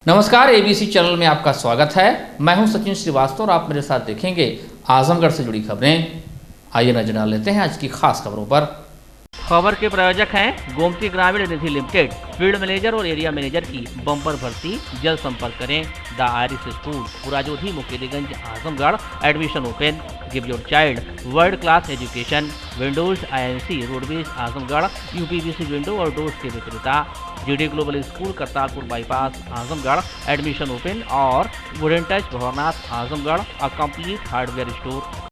नमस्कार, ABC channel में आपका स्वागत है। मैं हूं सचिन श्रीवास्तव और आप मेरे साथ देखेंगे आजमगढ़ से जुड़ी खबरें। आइए नजर डाल लेते हैं आज की खास खबरों पर। खबर के प्रायोजक हैं Gomti Gramin Nidhi limited. Field manager और एरिया मैनेजर की बम्पर भर्ती, जल्द संपर्क करें। The Irish school, Purajodhi, Mukeriganj, Azamgarh. Admission open. Give your child world class education. Windows INC roadways Azamgarh. UPVC window और डोर्स के विक्रेता। GD global school, Kartarpur bypass, Azamgarh. Admission open. और wooden touch, Bhawarnath, Azamgarh. A complete hardware store.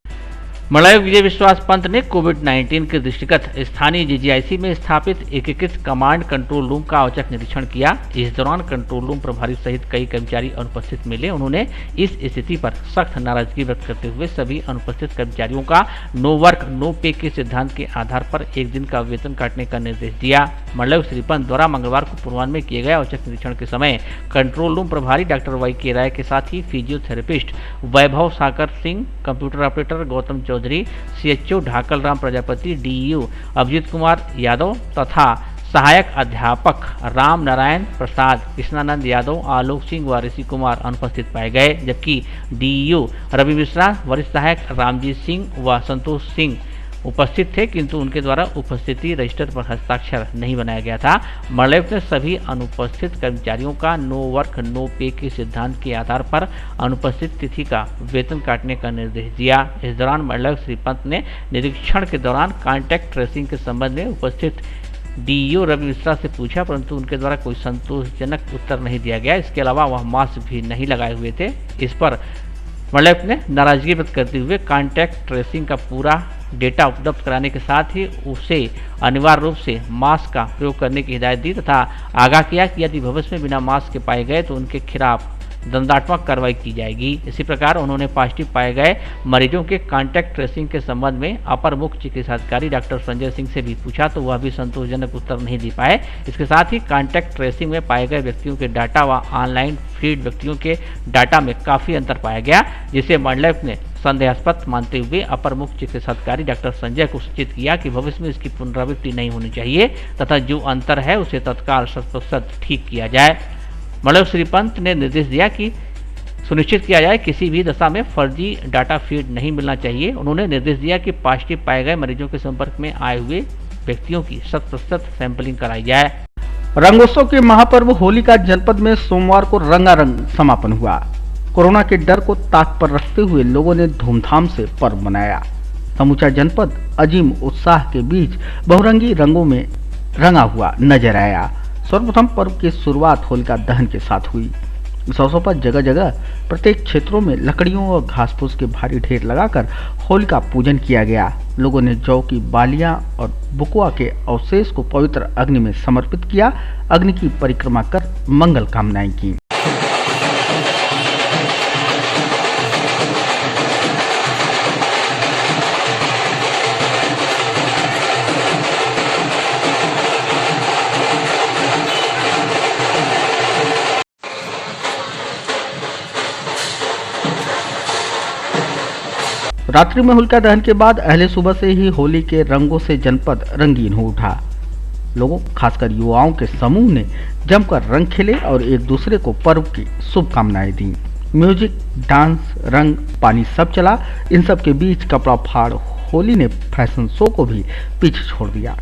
मंडलायुक्त विजय विश्वास पंत ने कोविड-19 के दृष्टिगत स्थानीय GGIC में स्थापित एकीकृत कमांड कंट्रोल रूम का औचक निरीक्षण किया। इस दौरान कंट्रोल रूम प्रभारी सहित कई कर्मचारी अनुपस्थित मिले। उन्होंने इस स्थिति पर सख्त नाराजगी व्यक्त करते हुए सभी अनुपस्थित कर्मचारियों का नो वर्क नो पे के सिद्धांत के आधार पर एक दिन का वेतन काटने का निर्देश दिया। मंडलायुक्त श्री पंत द्वारा मंगलवार को पूर्वाह्न में किए गए औचक निरीक्षण के समय कंट्रोल रूम प्रभारी डॉक्टर YK राय के साथ ही physiotherapist Vaibhav Sagar Singh, computer operator Gautam Chaudhary, CHO Dhakal Ram Prajapati, DEO Abhijeet Kumar Yadav तथा सहायक अध्यापक राम नारायण प्रसाद, कृष्णानंद यादव, आलोक सिंह व ऋषि कुमार अनुपस्थित पाए गए। जबकि DEO रवि मिश्रा, वरिष्ठ सहायक रामजीत सिंह व संतोष सिंह उपस्थित थे, किंतु उनके द्वारा उपस्थिति रजिस्टर पर हस्ताक्षर नहीं बनाया गया था। मंडलायुक्त ने सभी अनुपस्थित कर्मचारियों का नो वर्क नो पे के सिद्धांत के आधार पर अनुपस्थित तिथि का वेतन काटने का निर्देश दिया। इस दौरान मंडलायुक्त श्री पंत ने निरीक्षण के दौरान कॉन्टैक्ट ट्रेसिंग के संबंध में उपस्थित DEO रवि मिश्रा से पूछा, परंतु उनके द्वारा कोई संतोषजनक उत्तर नहीं दिया गया। इसके अलावा वह मास्क भी नहीं लगाए हुए थे। इस पर मंडलायुक्त ने नाराजगी व्यक्त करते हुए कॉन्टैक्ट ट्रेसिंग का पूरा डेटा उपलब्ध कराने के साथ ही उसे अनिवार्य रूप से मास्क का प्रयोग करने की हिदायत दी तथा आगाह किया कि यदि भविष्य में बिना मास्क के पाए गए तो उनके खिलाफ दंडात्मक कार्रवाई की जाएगी। इसी प्रकार उन्होंने पॉजिटिव पाए गए मरीजों के कॉन्टैक्ट ट्रेसिंग के संबंध में अपर मुख्य चिकित्सा अधिकारी डॉक्टर संजय सिंह से भी पूछा तो वह भी संतोषजनक उत्तर नहीं दे पाए। इसके साथ ही कॉन्टैक्ट ट्रेसिंग में पाए गए व्यक्तियों के डाटा व ऑनलाइन फीड व्यक्तियों के डाटा में काफी अंतर पाया गया, जिसे मंडलायुक्त ने संदेहास्पद मानते हुए अपर मुख्य चिकित्सा अधिकारी डॉक्टर संजय को सूचित किया कि भविष्य में इसकी पुनरावृत्ति नहीं होनी चाहिए तथा जो अंतर है उसे तत्काल 100% ठीक किया जाए। मंडलायुक्त श्री पंत ने निर्देश दिया कि सुनिश्चित किया जाए किसी भी दशा में फर्जी डाटा फीड नहीं मिलना चाहिए। उन्होंने निर्देश दिया कि पॉजिटिव पाए गए मरीजों के संपर्क में आए हुए व्यक्तियों की 100% सैंपलिंग कराई जाए। रंगोत्सव के महापर्व होली का जनपद में सोमवार को रंगारंग समापन हुआ। कोरोना के डर को ताक पर रखते हुए लोगों ने धूमधाम से पर्व मनाया। समूचा जनपद अजीम उत्साह के बीच बहुरंगी रंगों में रंगा हुआ नजर आया। सर्वप्रथम पर्व की शुरुआत होलिका दहन के साथ हुई। इस अवसर पर जगह जगह प्रत्येक क्षेत्रों में लकड़ियों और घास फूस के भारी ढेर लगाकर होलिका पूजन किया गया। लोगों ने जौ की बालियां और बुकुआ के अवशेष को पवित्र अग्नि में समर्पित किया। अग्नि की परिक्रमा कर मंगल कामनाएं की। रात्रि में होलिका दहन के बाद अहले सुबह से ही होली के रंगों से जनपद रंगीन हो उठा। लोगों, खासकर युवाओं के समूह ने जमकर रंग खेले और एक दूसरे को पर्व की शुभकामनाएं दी। म्यूजिक, डांस, रंग, पानी सब चला। इन सब के बीच कपड़ा फाड़ होली ने फैशन शो को भी पीछे छोड़ दिया।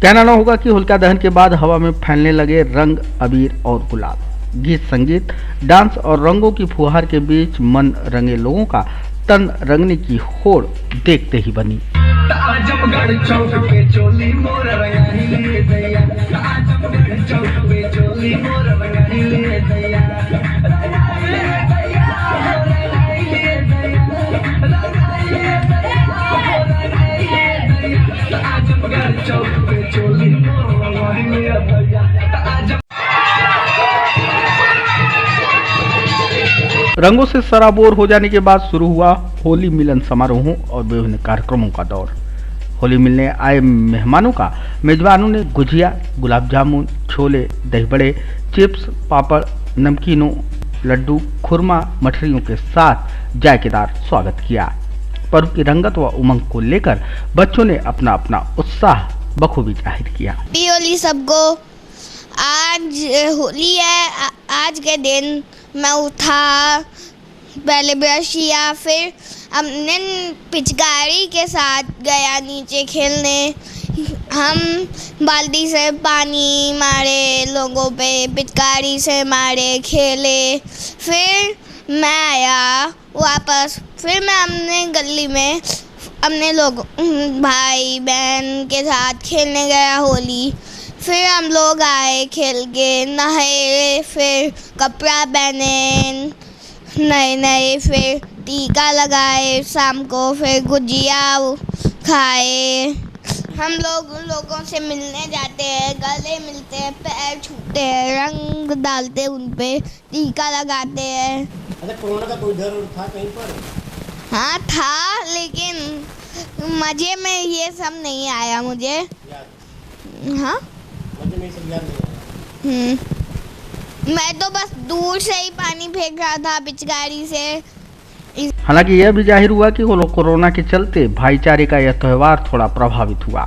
कहना न होगा कि होलिका दहन के बाद हवा में फैलने लगे रंग, अबीर और गुलाल। गीत संगीत, डांस और रंगों की फुहार के बीच मन रंगे लोगों का तन रंगने की होड़ देखते ही बनी। आजमगढ़ चौक पे चोली मोर रंगाई ले दैया, आजमगढ़ चौक पे चोली मोर रंगाई ले दैया, आजमगढ़ चौक पे चोली मोर रंगाई ले दैया। रंगों से सराबोर हो जाने के बाद शुरू हुआ होली मिलन समारोहों और विभिन्न कार्यक्रमों का दौर। होली मिलने आए मेहमानों का मेजबानों ने गुजिया, गुलाब जामुन, छोले, दही बड़े, चिप्स, पापड़, नमकीनों, लड्डू, खुरमा, मठरियों के साथ जायकेदार स्वागत किया। पर्व की रंगत व उमंग को लेकर बच्चों ने अपना अपना उत्साह बखूबी जाहिर किया। होली सबको, आज होली है। आज के दिन मैं उठा, पहले ब्रश किया, फिर अपने पिचकारी के साथ गया नीचे खेलने। हम बाल्टी से पानी मारे, लोगों पे पिचकारी से मारे, खेले। फिर मैं आया वापस, फिर मैं अपने गली में अपने लोग भाई बहन के साथ खेलने गया होली। फिर हम लोग आए, खेल के नहाए, फिर कपड़ा पहने नए, फिर टीका लगाए शाम को, फिर गुजिया खाए। हम लोगों से मिलने जाते हैं, गले मिलते हैं, पैर छूते हैं, रंग डालते हैं, उन पे टीका लगाते हैं। अच्छा, कोरोना का कोई डर था कहीं पर? हाँ था, लेकिन मजे में ये सब नहीं आया मुझे। हाँ, मजे में सब याद नहीं आया। मैं तो बस दूर से ही पानी फेंक रहा था पिचकारी से। हालांकि यह भी जाहिर हुआ कि कोरोना के चलते भाईचारे का यह त्यौहार थोड़ा प्रभावित हुआ।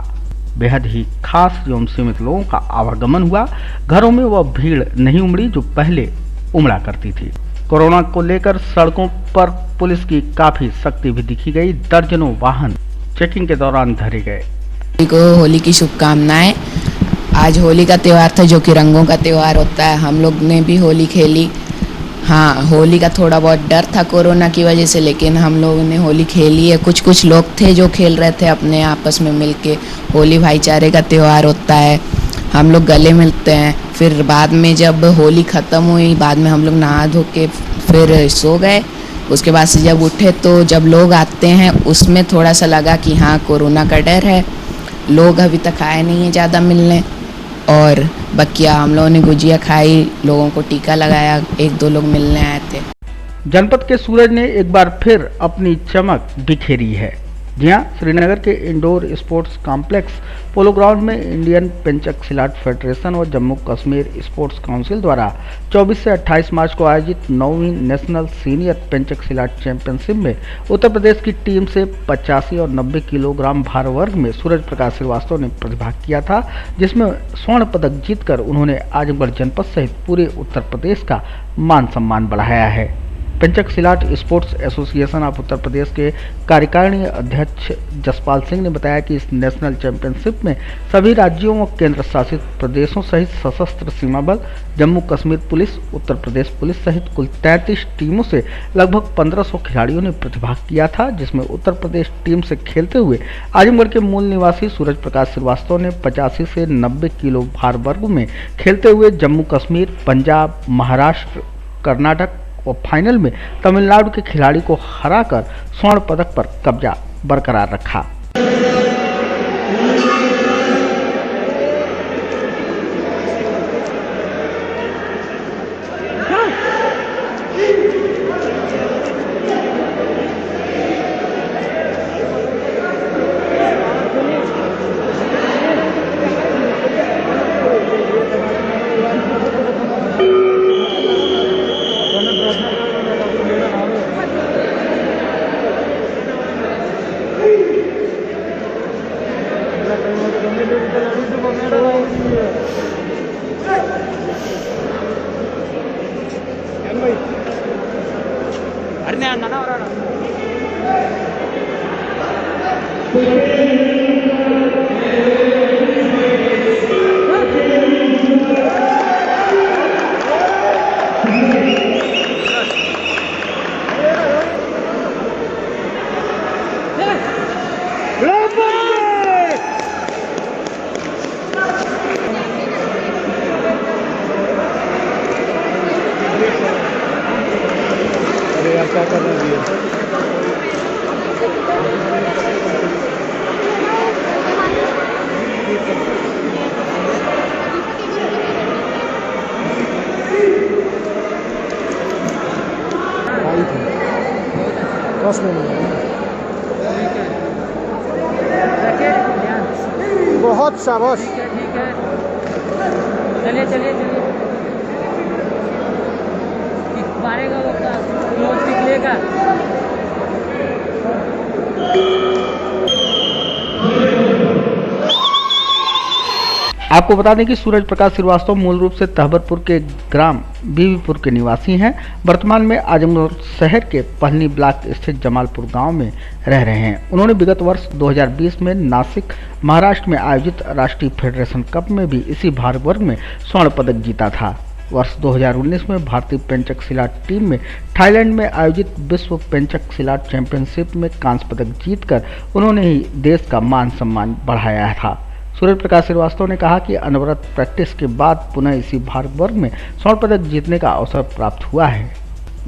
बेहद ही खास एवं सीमित लोगों का आवागमन हुआ। घरों में वह भीड़ नहीं उमड़ी जो पहले उमड़ा करती थी। कोरोना को लेकर सड़कों पर पुलिस की काफी सख्ती भी दिखी गई। दर्जनों वाहन चेकिंग के दौरान धरे गए। को होली की शुभकामनाएं। आज होली का त्यौहार था जो कि रंगों का त्यौहार होता है। हम लोग ने भी होली खेली। हाँ, होली का थोड़ा बहुत डर था कोरोना की वजह से, लेकिन हम लोगों ने होली खेली है। कुछ लोग थे जो खेल रहे थे अपने आपस में मिलके। होली भाईचारे का त्यौहार होता है। हम लोग गले मिलते हैं। फिर बाद में जब होली ख़त्म हुई, बाद में हम लोग नहा धो के फिर सो गए। उसके बाद से जब उठे तो जब लोग आते हैं उसमें थोड़ा सा लगा कि हाँ, कोरोना का डर है। लोग अभी तक आए नहीं है ज़्यादा मिलने। और बकिया हम लोगों ने गुजिया खाई, लोगों को टीका लगाया, 1-2 लोग मिलने आए थे। जनपद के सूरज ने एक बार फिर अपनी चमक बिखेरी है। जी हाँ, श्रीनगर के indoor sports complex polo ground में इंडियन पेंचक सिलाट फेडरेशन और जम्मू कश्मीर स्पोर्ट्स काउंसिल द्वारा 24 से 28 मार्च को आयोजित 9वीं नेशनल सीनियर पेंचक सिलाट चैंपियनशिप में उत्तर प्रदेश की टीम से 85 और 90 किलोग्राम भार वर्ग में सूरज प्रकाश श्रीवास्तव ने प्रतिभाग किया था, जिसमें स्वर्ण पदक जीतकर उन्होंने आजमगढ़ जनपद सहित पूरे उत्तर प्रदेश का मान सम्मान बढ़ाया है। पेंचक सिलाट sports association of Uttar Pradesh के कार्यकारिणी अध्यक्ष जसपाल सिंह ने बताया कि इस नेशनल चैंपियनशिप में सभी राज्यों व केंद्र शासित प्रदेशों सहित सशस्त्र सीमा बल, जम्मू कश्मीर पुलिस, उत्तर प्रदेश पुलिस सहित कुल 33 टीमों से लगभग 1500 खिलाड़ियों ने प्रतिभाग किया था, जिसमें उत्तर प्रदेश टीम से खेलते हुए आजमगढ़ के मूल निवासी सूरज प्रकाश श्रीवास्तव ने 85 से 90 किलो भार वर्ग में खेलते हुए जम्मू कश्मीर, पंजाब, महाराष्ट्र, कर्नाटक और फाइनल में तमिलनाडु के खिलाड़ी को हराकर स्वर्ण पदक पर कब्जा बरकरार रखा। क्या कर रहे हैं? बस में बहुत शाबाश। चलिए चलिए चलिए मारेगा वो क्लोज निकलेगा। आपको बता दें कि सूरज प्रकाश श्रीवास्तव मूल रूप से तहबरपुर के ग्राम बीबीपुर के निवासी हैं। वर्तमान में आजमगढ़ शहर के पहलनी ब्लॉक स्थित जमालपुर गांव में रह रहे हैं। उन्होंने विगत वर्ष 2020 में नासिक महाराष्ट्र में आयोजित राष्ट्रीय फेडरेशन कप में भी इसी भार वर्ग में स्वर्ण पदक जीता था। वर्ष 2019 में भारतीय पेंचक सिलाट टीम में थाईलैंड में आयोजित विश्व पेंचक सिलाट चैंपियनशिप में कांस्य पदक जीतकर उन्होंने ही देश का मान सम्मान बढ़ाया था। सूरज प्रकाश श्रीवास्तव ने कहा कि अनवरत प्रैक्टिस के बाद पुनः इसी भार वर्ग में स्वर्ण पदक जीतने का अवसर प्राप्त हुआ है।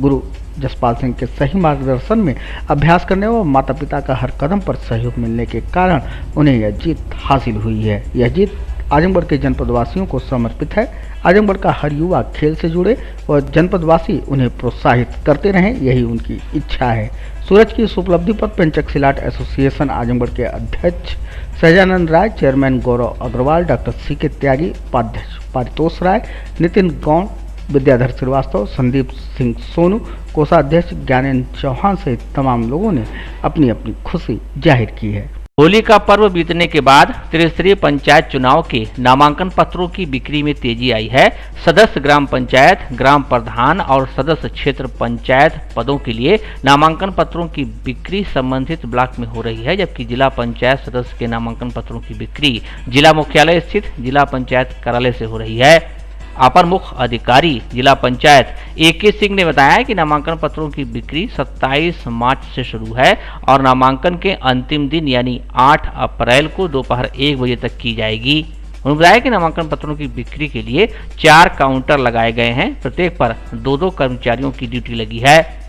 गुरु जसपाल सिंह के सही मार्गदर्शन में अभ्यास करने व माता पिता का हर कदम पर सहयोग मिलने के कारण उन्हें यह जीत हासिल हुई है। यह जीत आजमगढ़ के जनपदवासियों को समर्पित है। आजमगढ़ का हर युवा खेल से जुड़े और जनपदवासी उन्हें प्रोत्साहित करते रहें, यही उनकी इच्छा है। सूरज की इस उपलब्धि पर पेंचक सिलाट एसोसिएशन आजमगढ़ के अध्यक्ष सहजानंद राय, चेयरमैन गौरव अग्रवाल, डॉक्टर सीके त्यागी, उपाध्यक्ष पारितोष राय, नितिन गौड़, विद्याधर श्रीवास्तव, संदीप सिंह सोनू, कोषाध्यक्ष ज्ञानेन्द्र चौहान सहित तमाम लोगों ने अपनी अपनी खुशी जाहिर की है। होली का पर्व बीतने के बाद त्रिस्तरीय पंचायत चुनाव के नामांकन पत्रों की बिक्री में तेजी आई है। सदस्य ग्राम पंचायत, ग्राम प्रधान और सदस्य क्षेत्र पंचायत पदों के लिए नामांकन पत्रों की बिक्री संबंधित ब्लॉक में हो रही है, जबकि जिला पंचायत सदस्य के नामांकन पत्रों की बिक्री जिला मुख्यालय स्थित जिला पंचायत कार्यालय से हो रही है। अपर मुख्य अधिकारी जिला पंचायत AK सिंह ने बताया कि नामांकन पत्रों की बिक्री 27 मार्च से शुरू है और नामांकन के अंतिम दिन यानी 8 अप्रैल को दोपहर 1 बजे तक की जाएगी। उन्होंने बताया कि नामांकन पत्रों की बिक्री के लिए 4 काउंटर लगाए गए हैं, प्रत्येक पर 2-2 कर्मचारियों की ड्यूटी लगी है।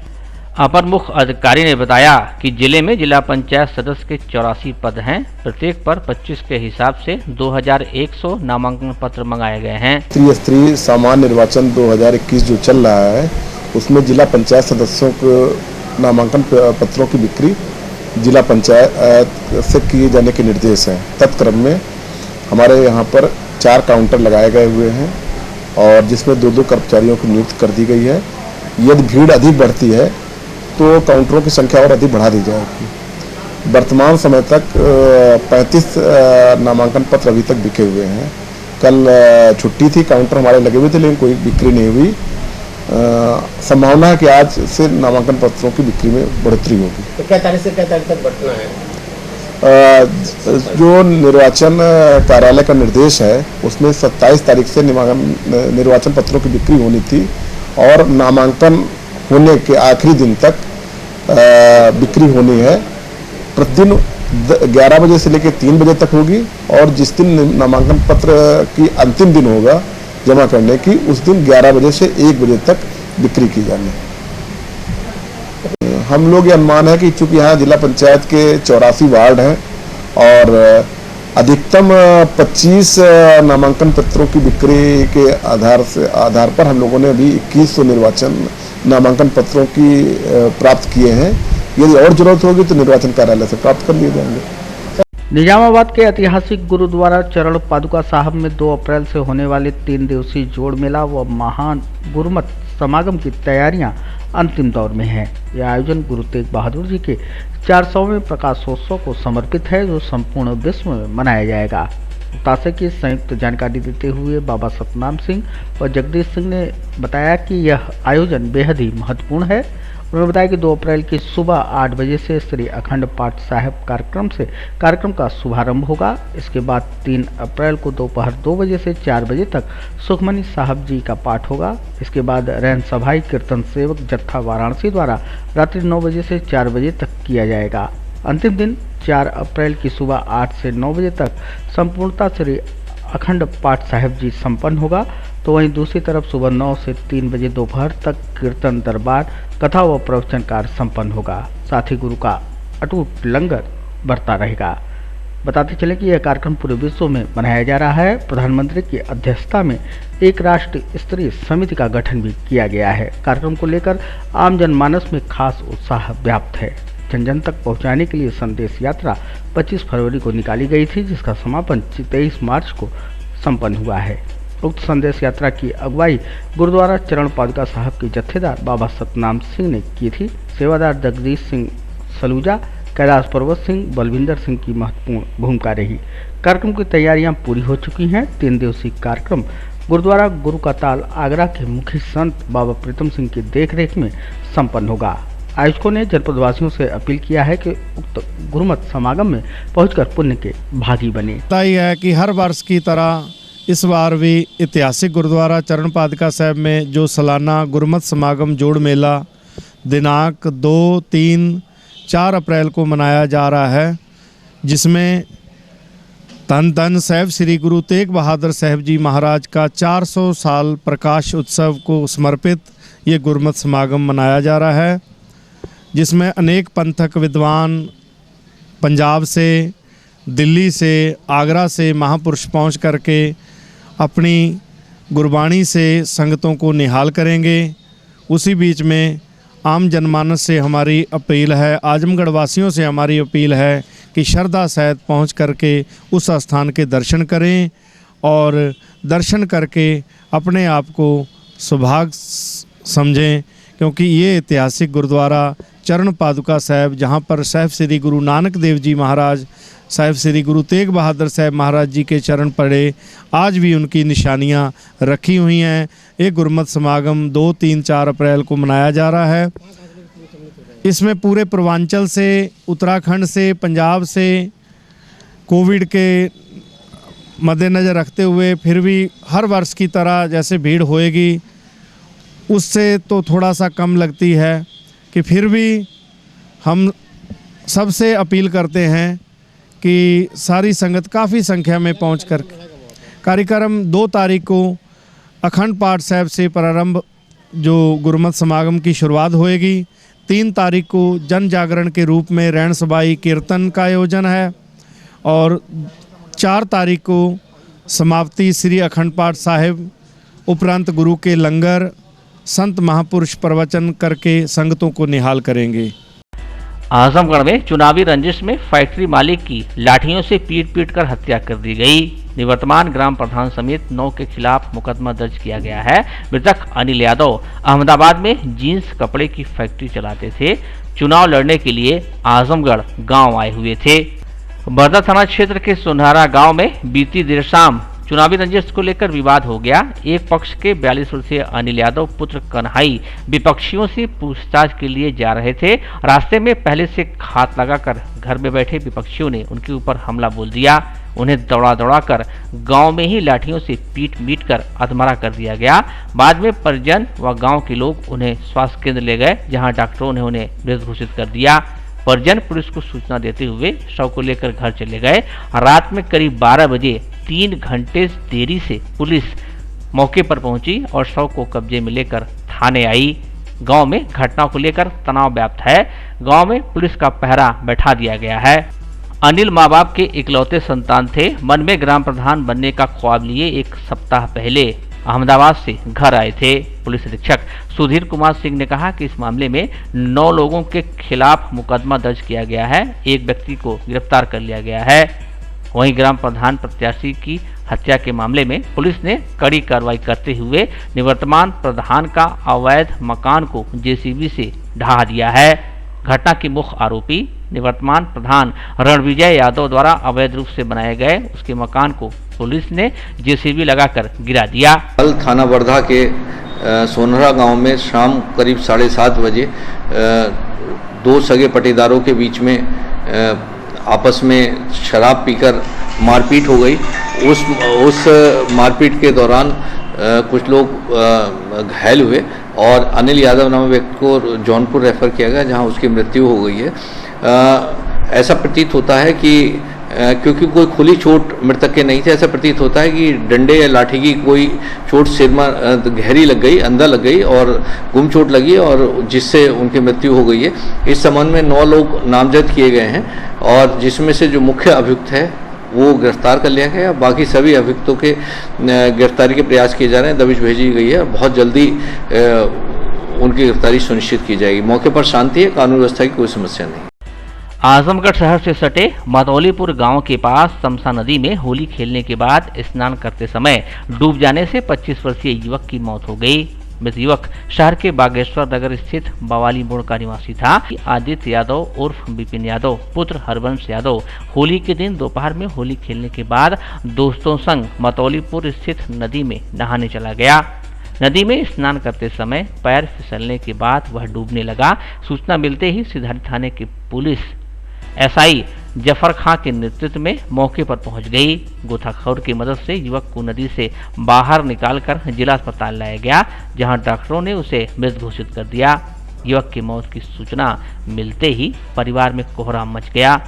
अपर मुख्य अधिकारी ने बताया कि जिले में जिला पंचायत सदस्य के 84 पद हैं, प्रत्येक पर 25 के हिसाब से 2100 नामांकन पत्र मंगाए गए हैं। त्रिस्तरीय सामान्य निर्वाचन 2021 जो चल रहा है उसमें जिला पंचायत सदस्यों को नामांकन पत्रों की बिक्री जिला पंचायत से किए जाने के निर्देश हैं। तत्क्रम में हमारे यहाँ पर 4 काउंटर लगाए गए हुए हैं और जिसमें 2-2 कर्मचारियों की नियुक्ति कर दी गई है। यदि भीड़ अधिक बढ़ती है तो काउंटरों की संख्या और अधिक बढ़ा दी जाएगी। वर्तमान समय तक 35 नामांकन पत्र अभी तक बिके हुए हैं। कल छुट्टी थी, काउंटर हमारे लगे हुए थे लेकिन कोई बिक्री नहीं हुई। संभावना है कि आज से नामांकन पत्रों की बिक्री में बढ़ोतरी होगी। तो क्या तारीख से क्या तारीख तक बढ़ना है? जो निर्वाचन कार्यालय का निर्देश है उसमें 27 तारीख से निर्वाचन पत्रों की बिक्री होनी थी और नामांकन होने के आखिरी दिन तक बिक्री होनी है। प्रतिदिन 11 बजे से लेकर 3 बजे तक होगी और जिस दिन नामांकन पत्र की अंतिम दिन होगा जमा करने की, उस दिन 11 बजे से 1 बजे तक बिक्री की जानी। हम लोग ये अनुमान है कि चूंकि यहाँ जिला पंचायत के 84 वार्ड हैं और अधिकतम 25 नामांकन पत्रों की बिक्री के आधार पर हम लोगों ने अभी 2100 नामांकन पत्रों की प्राप्त किए हैं। यदि और जरूरत होगी तो निर्वाचन कार्यालय से प्राप्त कर लिए जाएंगे। निजामाबाद के ऐतिहासिक गुरुद्वारा चरण पादुका साहब में 2 अप्रैल से होने वाले 3 दिवसीय जोड़ मेला व महान गुरुमत समागम की तैयारियां अंतिम दौर में है। यह आयोजन गुरु तेग बहादुर जी के 400वें प्रकाशोत्सव को समर्पित है, जो संपूर्ण विश्व में मनाया जाएगा। तासे की संयुक्त जानकारी देते हुए बाबा सतनाम सिंह और जगदीश सिंह ने बताया कि यह आयोजन बेहद ही महत्वपूर्ण है। उन्होंने बताया कि 2 अप्रैल की सुबह 8 बजे से श्री अखंड पाठ साहिब कार्यक्रम का शुभारंभ होगा। इसके बाद 3 अप्रैल को दोपहर 2 बजे से 4 बजे तक सुखमनी साहब जी का पाठ होगा। इसके बाद रैन सभाई कीर्तन सेवक जत्था वाराणसी द्वारा रात्रि 9 बजे से 4 बजे तक किया जाएगा। अंतिम दिन 4 अप्रैल की सुबह 8 से 9 बजे तक संपूर्णता श्री अखंड पाठ साहिब जी संपन्न होगा। तो तो वहीं दूसरी तरफ सुबह 9 से 3 बजे दोपहर तक कीर्तन दरबार, कथा व प्रवचन कार्य संपन्न होगा। साथ ही गुरु का अटूट लंगर बरता रहेगा। बताते चले कि यह कार्यक्रम पूरे विश्व में मनाया जा रहा है। प्रधानमंत्री की अध्यक्षता में एक राष्ट्र स्तरीय समिति का गठन भी किया गया है। कार्यक्रम को लेकर आम जनमानस में खास उत्साह व्याप्त है। जन जन तक पहुंचाने के लिए संदेश यात्रा 25 फरवरी को निकाली गई थी, जिसका समापन 23 मार्च को संपन्न हुआ है। उक्त संदेश यात्रा की अगुवाई गुरुद्वारा चरण पादुका साहब के जत्थेदार बाबा सतनाम सिंह ने की थी। सेवादार जगदीश सिंह सलूजा, कैलाश पर्वत सिंह, बलविंदर सिंह की महत्वपूर्ण भूमिका रही। कार्यक्रम की तैयारियां पूरी हो चुकी हैं। 3 दिवसीय कार्यक्रम गुरुद्वारा गुरु का ताल आगरा के मुखी संत बाबा प्रीतम सिंह की देखरेख में संपन्न होगा। आयोजकों ने जनपदवासियों से अपील किया है कि उक्त गुरुमत समागम में पहुंचकर पुण्य के भागी बने। तय है कि हर वर्ष की तरह इस बार भी ऐतिहासिक गुरुद्वारा चरण पादुका साहब में जो सालाना गुरुमत समागम जोड़ मेला दिनांक 2, 3, 4 अप्रैल को मनाया जा रहा है, जिसमें धन धन साहिब श्री गुरु तेग बहादुर साहब जी महाराज का 400 साल प्रकाश उत्सव को समर्पित ये गुरुमत समागम मनाया जा रहा है, जिसमें अनेक पंथक विद्वान पंजाब से, दिल्ली से, आगरा से महापुरुष पहुंच करके अपनी गुरबाणी से संगतों को निहाल करेंगे। उसी बीच में आम जनमानस से हमारी अपील है, आजमगढ़ वासियों से हमारी अपील है कि श्रद्धा सहित पहुंच करके उस स्थान के दर्शन करें और दर्शन करके अपने आप को सौभाग्य समझें, क्योंकि ये ऐतिहासिक गुरुद्वारा चरण पादुका साहब, जहाँ पर साहिब श्री गुरु नानक देव जी महाराज, साहिब श्री गुरु तेग बहादुर साहब महाराज जी के चरण पड़े, आज भी उनकी निशानियाँ रखी हुई हैं। एक गुरुमत समागम 2, 3, 4 अप्रैल को मनाया जा रहा है। इसमें पूरे पूर्वांचल से, उत्तराखंड से, पंजाब से कोविड के मद्देनज़र रखते हुए फिर भी हर वर्ष की तरह जैसे भीड़ होएगी, उससे तो थोड़ा सा कम लगती है कि फिर भी हम सबसे अपील करते हैं कि सारी संगत काफ़ी संख्या में पहुंचकर कार्यक्रम 2 तारीख को अखंड पाठ साहब से प्रारंभ जो गुरुमत समागम की शुरुआत होएगी। 3 तारीख को जन जागरण के रूप में रैन सबाई कीर्तन का आयोजन है और 4 तारीख को समाप्ति श्री अखंड पाठ साहिब, उपरांत गुरु के लंगर, संत महापुरुष प्रवचन करके संगतों को निहाल करेंगे। आजमगढ़ में चुनावी रंजिश में फैक्ट्री मालिक की लाठियों से पीट कर हत्या कर दी गई। निवर्तमान ग्राम प्रधान समेत 9 के खिलाफ मुकदमा दर्ज किया गया है। मृतक अनिल यादव अहमदाबाद में जीन्स कपड़े की फैक्ट्री चलाते थे। चुनाव लड़ने के लिए आजमगढ़ गांव आए हुए थे। बरदा थाना क्षेत्र के सुनहरा गांव में बीती देर शाम चुनावी रंजिश को लेकर विवाद हो गया। एक पक्ष के 42 वर्षीय अनिल यादव पुत्र कन्हई विपक्षियों से पूछताछ के लिए जा रहे थे। रास्ते में पहले से घात लगाकर घर में बैठे विपक्षियों ने उनके ऊपर हमला बोल दिया। उन्हें दौड़ा कर गांव में ही लाठियों से पीट कर अधमरा कर दिया गया। बाद में परिजन व गांव के लोग उन्हें स्वास्थ्य केंद्र ले गए, जहां डॉक्टरों ने उन्हें मृत घोषित कर दिया। परिजन पुलिस को सूचना देते हुए शव को लेकर घर चले गए। रात में करीब 12 बजे 3 घंटे देरी से पुलिस मौके पर पहुंची और शव को कब्जे में लेकर थाने आई। गांव में घटना को लेकर तनाव व्याप्त है। गांव में पुलिस का पहरा बैठा दिया गया है। अनिल माँ बाप के इकलौते संतान थे। मन में ग्राम प्रधान बनने का ख्वाब लिए 1 सप्ताह पहले अहमदाबाद से घर आए थे। पुलिस अधीक्षक सुधीर कुमार सिंह ने कहा कि इस मामले में 9 लोगों के खिलाफ मुकदमा दर्ज किया गया है। एक व्यक्ति को गिरफ्तार कर लिया गया है। वहीं ग्राम प्रधान प्रत्याशी की हत्या के मामले में पुलिस ने कड़ी कार्रवाई करते हुए निवर्तमान प्रधान का अवैध मकान को जेसीबी से ढहा दिया है। घटना के मुख्य आरोपी निवर्तमान प्रधान रणविजय यादव द्वारा अवैध रूप से बनाए गए उसके मकान को पुलिस ने जेसीबी लगाकर गिरा दिया। कल थाना वर्धा के सोनहरा गांव में शाम करीब 7:30 बजे 2 सगे पटीदारों के बीच में आपस में शराब पीकर मारपीट हो गई। उस मारपीट के दौरान कुछ लोग घायल हुए और अनिल यादव नामक व्यक्ति को जौनपुर रेफर किया गया, जहां उसकी मृत्यु हो गई है। ऐसा प्रतीत होता है कि क्योंकि कोई खुली चोट मृतक के नहीं थे। ऐसा प्रतीत होता है कि डंडे या लाठी की कोई चोट सिर में गहरी लग गई, अंदर लग गई और गुम चोट लगी और जिससे उनकी मृत्यु हो गई है। इस संबंध में 9 लोग नामजद किए गए हैं और जिसमें से जो मुख्य अभियुक्त है वो गिरफ्तार कर लिया गया। बाकी सभी अभियुक्तों के गिरफ्तारी के प्रयास किए जा रहे हैं, दबिश भेजी गई है और बहुत जल्दी उनकी गिरफ्तारी सुनिश्चित की जाएगी। मौके पर शांति है, कानून व्यवस्था की कोई समस्या नहीं। आजमगढ़ शहर से सटे मदौलीपुर गांव के पास तमसा नदी में होली खेलने के बाद स्नान करते समय डूब जाने से 25 वर्षीय युवक की मौत हो गई। मृत युवक शहर के बागेश्वर नगर स्थित बवाली मोड़ का निवासी था। आदित्य यादव उर्फ विपिन यादव पुत्र हरवंश यादव होली के दिन दोपहर में होली खेलने के बाद दोस्तों संग मदौलीपुर स्थित नदी में नहाने चला गया। नदी में स्नान करते समय पैर फिसलने के बाद वह डूबने लगा। सूचना मिलते ही सिधारी थाने की पुलिस एसआई जफर खां के नेतृत्व में मौके पर पहुंच गई। गोताखोर की मदद से युवक को नदी से बाहर निकालकर जिला अस्पताल लाया गया, जहां डॉक्टरों ने उसे मृत घोषित कर दिया। युवक की मौत की सूचना मिलते ही परिवार में कोहराम मच गया।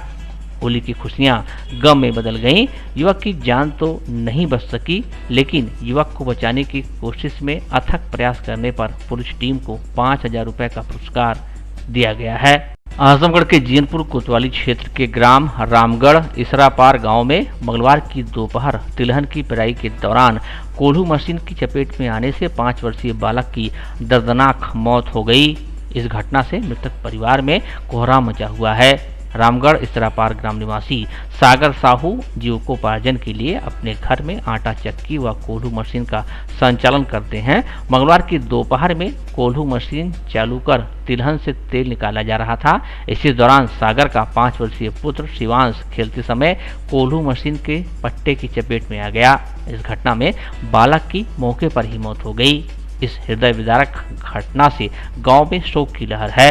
होली की खुशियां गम में बदल गईं। युवक की जान तो नहीं बच सकी, लेकिन युवक को बचाने की कोशिश में अथक प्रयास करने पर पुलिस टीम को 5000 रुपए का पुरस्कार दिया गया है। आजमगढ़ के जीनपुर कोतवाली क्षेत्र के ग्राम रामगढ़ इसरापार गांव में मंगलवार की दोपहर तिलहन की पेराई के दौरान कोल्हू मशीन की चपेट में आने से 5 वर्षीय बालक की दर्दनाक मौत हो गई। इस घटना से मृतक परिवार में कोहराम मचा हुआ है। रामगढ़ इसरापार ग्राम निवासी सागर साहू जीविकोपार्जन के लिए अपने घर में आटा चक्की व कोल्हू मशीन का संचालन करते हैं। मंगलवार की दोपहर में कोल्हू मशीन चालू कर तिलहन से तेल निकाला जा रहा था। इसी दौरान सागर का 5 वर्षीय पुत्र शिवांश खेलते समय कोल्हू मशीन के पट्टे की चपेट में आ गया। इस घटना में बालक की मौके पर ही मौत हो गई। इस हृदय विदारक घटना से गांव में शोक की लहर है।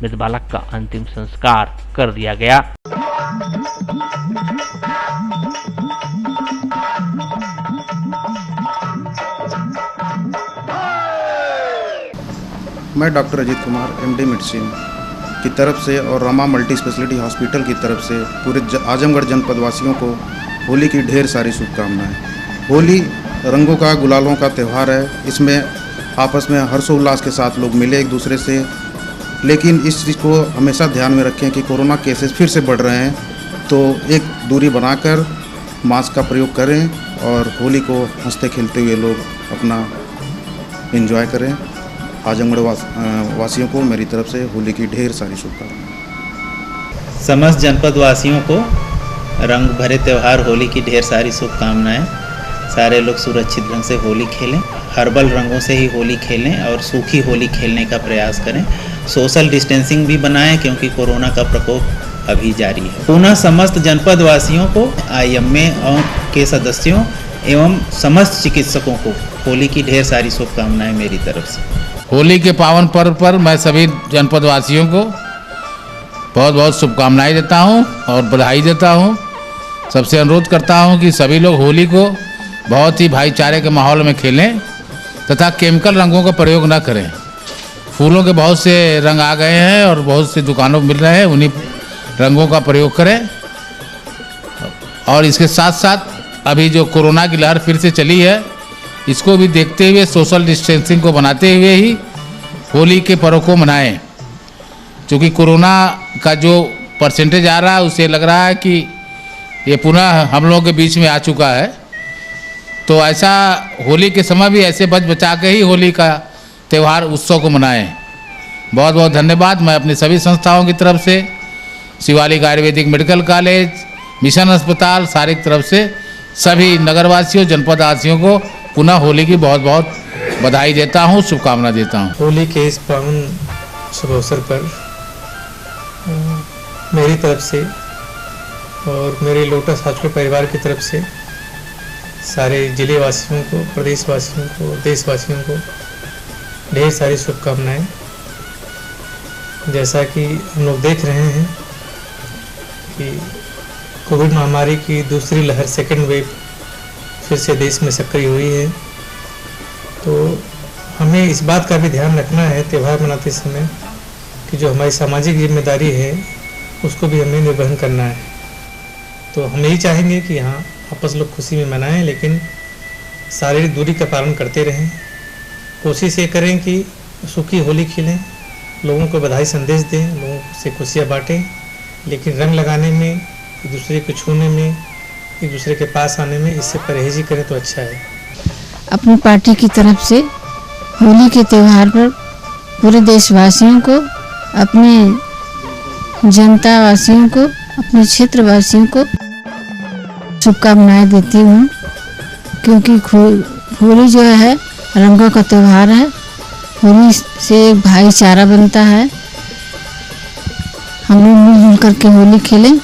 मृत बालक का अंतिम संस्कार कर दिया गया। मैं doctor Ajit Kumar MD medicine की तरफ से और रमा मल्टी स्पेशलिटी हॉस्पिटल की तरफ से पूरे आजमगढ़ जनपद वासियों को होली की ढेर सारी शुभकामनाएं। होली रंगों का गुलालों का त्यौहार है। इसमें आपस में हर्षोल्लास के साथ लोग मिले एक दूसरे से, लेकिन इस चीज़ को हमेशा ध्यान में रखें कि कोरोना केसेस फिर से बढ़ रहे हैं, तो एक दूरी बनाकर मास्क का प्रयोग करें और होली को हंसते खेलते हुए लोग अपना एंजॉय करें। आजमगढ़ वासियों को मेरी तरफ से होली की ढेर सारी शुभकामनाएं। समस्त जनपद वासियों को रंग भरे त्यौहार होली की ढेर सारी शुभकामनाएं। सारे लोग सुरक्षित ढंग से होली खेलें, हर्बल रंगों से ही होली खेलें और सूखी होली खेलने का प्रयास करें। सोशल डिस्टेंसिंग भी बनाएं क्योंकि कोरोना का प्रकोप अभी जारी है। पुनः समस्त जनपद वासियों को, आईएमए के सदस्यों एवं समस्त चिकित्सकों को होली की ढेर सारी शुभकामनाएं मेरी तरफ से। होली के पावन पर्व पर मैं सभी जनपद वासियों को बहुत बहुत शुभकामनाएं देता हूं और बधाई देता हूं। सबसे अनुरोध करता हूं कि सभी लोग होली को बहुत ही भाईचारे के माहौल में खेलें तथा केमिकल रंगों का प्रयोग न करें। फूलों के बहुत से रंग आ गए हैं और बहुत से दुकानों में मिल रहे हैं, उन्हीं रंगों का प्रयोग करें। और इसके साथ साथ अभी जो कोरोना की लहर फिर से चली है, इसको भी देखते हुए सोशल डिस्टेंसिंग को बनाते हुए ही होली के पर्व को मनाएं। क्योंकि कोरोना का जो परसेंटेज आ रहा है उससे लग रहा है कि ये पुनः हम लोगों के बीच में आ चुका है। तो ऐसा होली के समय भी ऐसे बच बचा के ही होली का त्यौहार उत्सव को मनाएं। बहुत बहुत धन्यवाद। मैं अपनी सभी संस्थाओं की तरफ से, Shivalik Ayurvedic medical college, mission अस्पताल, सारी तरफ से सभी नगरवासियों, जनपदवासियों को पुनः होली की बहुत बहुत बधाई देता हूँ, शुभकामना देता हूँ। होली के इस पावन शुभ अवसर पर मेरी तरफ से और मेरे लोटस हॉस्पिटल परिवार की तरफ से सारे जिले वासियों को, प्रदेश वासियों को, देशवासियों को ढेर सारी शुभकामनाएं। जैसा कि हम लोग देख रहे हैं कि कोविड महामारी की दूसरी लहर, सेकेंड वेव फिर से देश में सक्रिय हुई है, तो हमें इस बात का भी ध्यान रखना है त्यौहार मनाते समय कि जो हमारी सामाजिक जिम्मेदारी है उसको भी हमें निर्वहन करना है। तो हम यही चाहेंगे कि हाँ आपस लोग खुशी में मनाएं, लेकिन शारीरिक दूरी का पालन करते रहें। कोशिश ये करें कि सूखी होली खेलें, लोगों को बधाई संदेश दें, लोगों से खुशियाँ बांटें, लेकिन रंग लगाने में, एक दूसरे को छूने में, एक दूसरे के पास आने में इससे परहेज ही करें तो अच्छा है। अपनी पार्टी की तरफ से होली के त्यौहार पर पूरे देशवासियों को, अपने जनता वासियों को, अपने क्षेत्र वासियों को शुभकामनाएं देती हूँ, क्योंकि होली जो है रंगों का त्यौहार है। होली से एक भाईचारा बनता है। हम लोग मिलजुल करके होली खेलें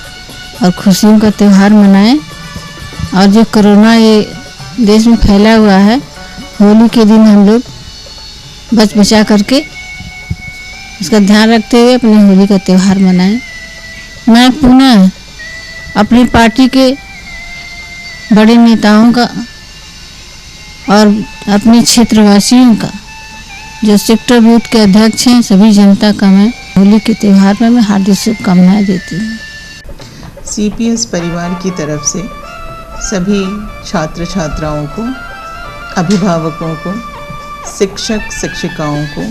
और खुशियों का त्यौहार मनाएं। और जो कोरोना ये देश में फैला हुआ है, होली के दिन हम लोग बच बचा करके उसका ध्यान रखते हुए अपनी होली का त्यौहार मनाएं। मैं पुनः अपनी पार्टी के बड़े नेताओं का और अपने क्षेत्रवासियों का, जो सेक्टर बूथ के अध्यक्ष हैं, सभी जनता का मैं होली के त्यौहार में मैं हार्दिक शुभकामनाएं देती हूँ। सीपीएस परिवार की तरफ से सभी छात्र छात्राओं को, अभिभावकों को, शिक्षक शिक्षिकाओं को,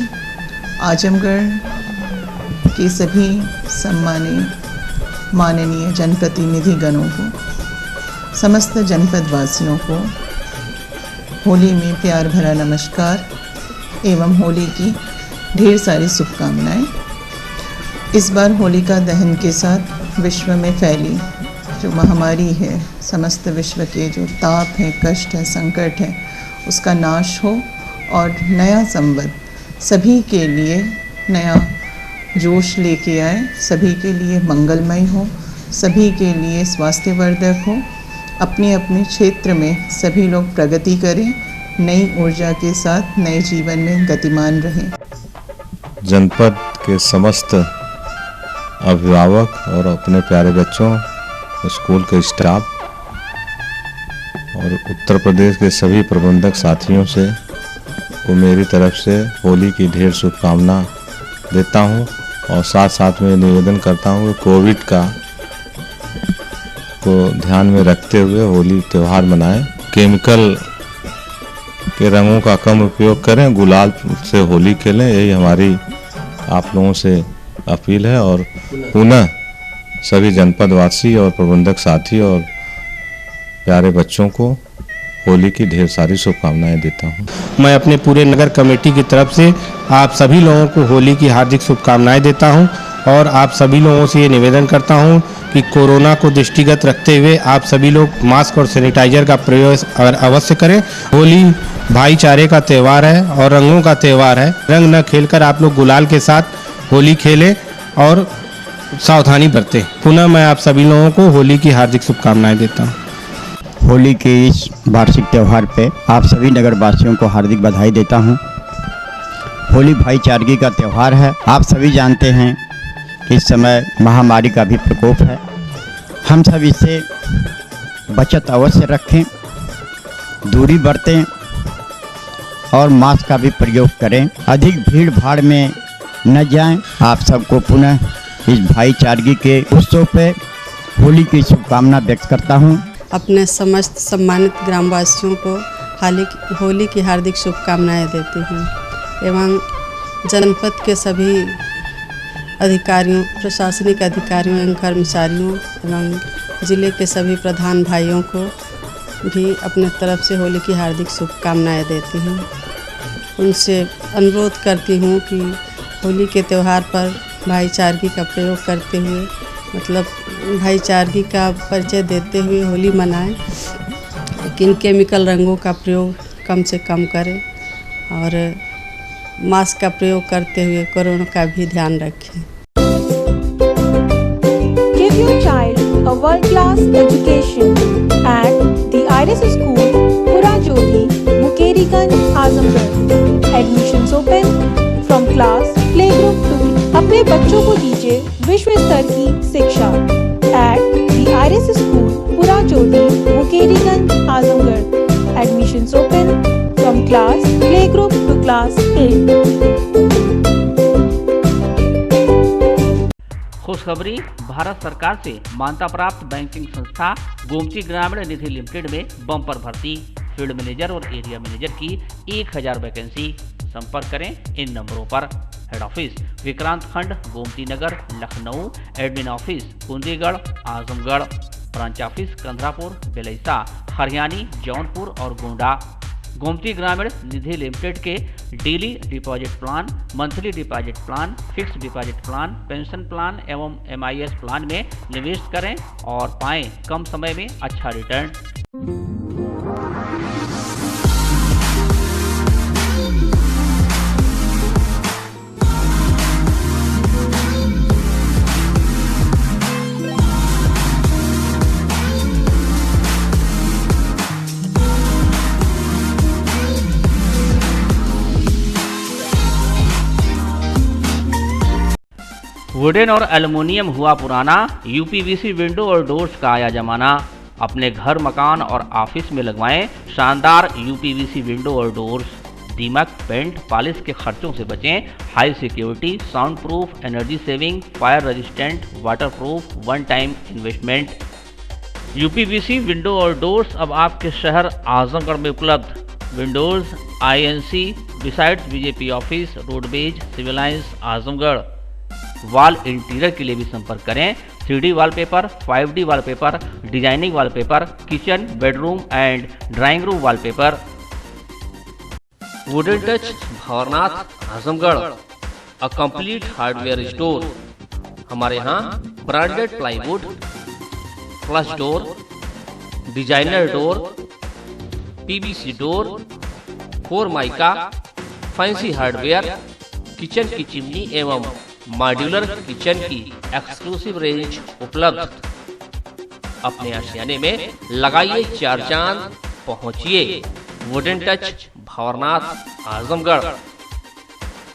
आजमगढ़ के सभी सम्मानित माननीय जनप्रतिनिधिगणों को, समस्त जनपद वासियों को होली में प्यार भरा नमस्कार एवं होली की ढेर सारी शुभकामनाएं। इस बार होलिका दहन के साथ विश्व में फैली जो महामारी है, समस्त विश्व के जो ताप है, कष्ट है, संकट है, उसका नाश हो और नया संवत सभी के लिए नया जोश लेके आए, सभी के लिए मंगलमय हो, सभी के लिए स्वास्थ्यवर्धक हो। अपने अपने क्षेत्र में सभी लोग प्रगति करें, नई ऊर्जा के साथ नए जीवन में गतिमान रहें। जनपद के समस्त अभिभावक और अपने प्यारे बच्चों, स्कूल के स्टाफ और उत्तर प्रदेश के सभी प्रबंधक साथियों से को मेरी तरफ से होली की ढेर शुभकामना देता हूं और साथ साथ में निवेदन करता हूं कि कोविड को ध्यान में रखते हुए होली त्यौहार मनाएं। केमिकल के रंगों का कम उपयोग करें, गुलाल से होली खेलें, यही हमारी आप लोगों से अपील है। और पुनः सभी जनपदवासी और प्रबंधक साथी और प्यारे बच्चों को होली की ढेर सारी शुभकामनाएं देता हूं। मैं अपने पूरे नगर कमेटी की तरफ से आप सभी लोगों को होली की हार्दिक शुभकामनाएं देता हूं और आप सभी लोगों से ये निवेदन करता हूं कि कोरोना को दृष्टिगत रखते हुए आप सभी लोग मास्क और सैनिटाइजर का प्रयोग अवश्य करें। होली भाईचारे का त्यौहार है और रंगों का त्यौहार है। रंग न खेलकर आप लोग गुलाल के साथ होली खेलें और सावधानी बरतें। पुनः मैं आप सभी लोगों को होली की हार्दिक शुभकामनाएं देता हूं। होली के इस वार्षिक त्यौहार पे आप सभी नगरवासियों को हार्दिक बधाई देता हूं। होली भाईचारगी का त्यौहार है। आप सभी जानते हैं कि इस समय महामारी का भी प्रकोप है। हम सब इससे बचत अवश्य रखें, दूरी बरतें और मास्क का भी प्रयोग करें। अधिक भीड़ भाड़ में न जाएं। आप सबको पुनः इस भाईचारगी के उत्सव पे होली की शुभकामना व्यक्त करता हूं। अपने समस्त सम्मानित ग्रामवासियों को होली की हार्दिक शुभकामनाएं देती हूँ एवं जनपद के सभी अधिकारियों, प्रशासनिक अधिकारियों एवं कर्मचारियों एवं जिले के सभी प्रधान भाइयों को भी अपने तरफ से होली की हार्दिक शुभकामनाएं देती हूँ। उनसे अनुरोध करती हूँ कि होली के त्यौहार पर भाईचारगी का प्रयोग करते हुए, मतलब भाईचारगी का परिचय देते हुए होली मनाएं, लेकिन केमिकल रंगों का प्रयोग कम से कम करें और मास्क का प्रयोग करते हुए कोरोना का भी ध्यान रखें। Give your child a world-class education at the Iris School, Purajodi, Mukeriganj, Azamgarh. Admissions open from class playgroup to। अपने बच्चों को दीजिए विश्व स्तर की शिक्षा at the Iris School, Purajodi, Mukeriganj, Azamgarh. Admissions open from class playgroup to class 8। खुशखबरी, भारत सरकार से मान्यता प्राप्त बैंकिंग संस्था गोमती ग्रामीण निधि लिमिटेड में बम्पर भर्ती, फील्ड मैनेजर और एरिया मैनेजर की 1000 वैकेंसी। संपर्क करें इन नंबरों पर। Head office Vikrant Khand, Gomti Nagar, Lucknow. Admin office Kundigarh, Azamgarh. Branch office Kandharapur, Belaisa, Hariyani, Jaunpur और गोंडा। गोमती ग्रामीण निधि लिमिटेड के daily deposit plan, monthly deposit plan, fix deposit plan, pension plan एवं MIS प्लान में निवेश करें और पाएं कम समय में अच्छा रिटर्न। वुडन और एल्युमिनियम हुआ पुराना, UPVC विंडो और डोर्स का आया जमाना। अपने घर, मकान और ऑफिस में लगवाएं शानदार UPVC विंडो और डोर्स। दीमक, पेंट, पॉलिश के खर्चों से बचें। High security, sound proof, energy saving, fire resistant, water proof, one time investment. UPVC window और डोर्स अब आपके शहर आजमगढ़ में उपलब्ध। Windows INC besides BJP office, roadways, civil lines, Azamgarh. Wall interior के लिए भी संपर्क करें। 3D wallpaper, 5D wallpaper, designing wallpaper, kitchen, bedroom and drawing room wallpaper. Wooden touch Bhawarnath, Azamgarh, a complete hardware store. हमारे यहाँ branded plywood, flush door, designer door, PVC door, 4 mica, fancy hardware, kitchen की chimney एवं modular kitchen की exclusive range उपलब्ध। अपने आशियाने में लगाइए 4 चांद, पहुंचिए वुडन टच भवरनाथ, आजमगढ़।